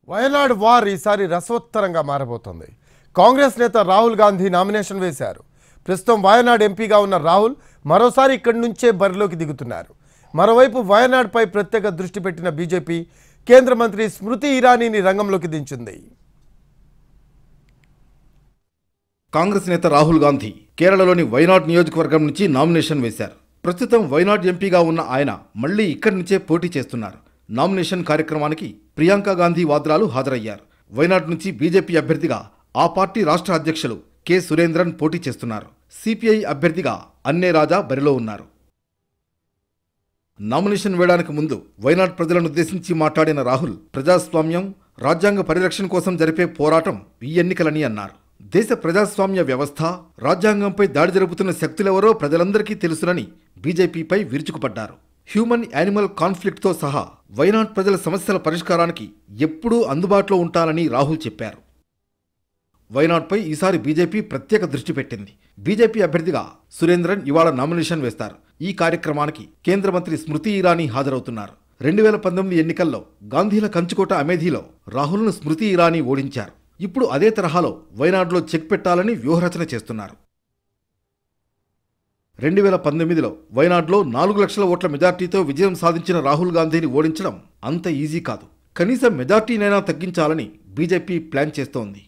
Wayanad war ఈసారి రసవత్తరంగా మారబోతోంది. కాంగ్రెస్ నేత రాహుల్ గాంధీ నామినేషన్ వేశారు. ప్రస్తుతం వయనాడ్ ఎంపీగా ఉన్న రాహుల్ మరోసారి ఇక్కడి నుంచే బరిలోకి దిగుతున్నారు. మరోవైపు వయనాడ్పై ప్రత్యేక దృష్టి పెట్టిన బీజేపీ కేంద్ర మంత్రి స్మృతి ఇరానీని రంగంలోకి దించింది. కాంగ్రెస్ నేత రాహుల్ గాంధీ కేరళలోని వయనాడ్ నియోజకవర్గం నుంచి నామినేషన్ వేశారు. ప్రస్తుతం వయనాడ్ ఎంపీగా ఉన్న ఆయన మళ్లీ ఇక్కడి నుంచే పోటీ చేస్తున్నారు. నామినేషన్ కార్యక్రమానికి ప్రియాంక గాంధీ వాద్రాలు హాజరయ్యారు. వయనాడ్ నుంచి బీజేపీ అభ్యర్థిగా ఆ పార్టీ రాష్ట్ర అధ్యక్షులు కె సురేంద్రన్ పోటీ చేస్తున్నారు. సిపిఐ అభ్యర్థిగా అన్నే రాజా బరిలో ఉన్నారు. నామినేషన్ వేయడానికి ముందు వయనాడ్ ప్రజలనుద్దేశించి మాట్లాడిన రాహుల్ ప్రజాస్వామ్యం, రాజ్యాంగ పరిరక్షణ కోసం జరిపే పోరాటం ఈ ఎన్నికలని అన్నారు. దేశ ప్రజాస్వామ్య వ్యవస్థ, రాజ్యాంగంపై దాడి జరుపుతున్న శక్తులెవరో ప్రజలందరికీ తెలుసునని బీజేపీపై విరుచుకుపడ్డారు. హ్యూమన్ యానిమల్ కాన్ఫ్లిక్ట్తో సహా వయనాడ్ ప్రజల సమస్యల పరిష్కారానికి ఎప్పుడూ అందుబాటులో ఉంటానని రాహుల్ చెప్పారు. వయనాడ్పై ఈసారి బీజేపీ ప్రత్యేక దృష్టి పెట్టింది. బీజేపీ అభ్యర్థిగా సురేంద్రన్ ఇవాళ నామినేషన్ వేస్తారు. ఈ కార్యక్రమానికి కేంద్ర మంత్రి స్మృతి ఇరానీ హాజరవుతున్నారు. 2019 ఎన్నికల్లో గాంధీల కంచుకోట అమేధీలో రాహుల్ను స్మృతి ఇరానీ ఓడించారు. ఇప్పుడు అదే తరహాలో వయనాడ్లో చెక్ పెట్టాలని వ్యూహరచన చేస్తున్నారు. 2019లో వయనాడ్లో 4 లక్షల ఓట్ల మెజార్టీతో విజయం సాధించిన రాహుల్ గాంధీని ఓడించడం అంత ఈజీ కాదు. కనీసం మెజార్టీనైనా తగ్గించాలని బీజేపీ ప్లాన్ చేస్తోంది.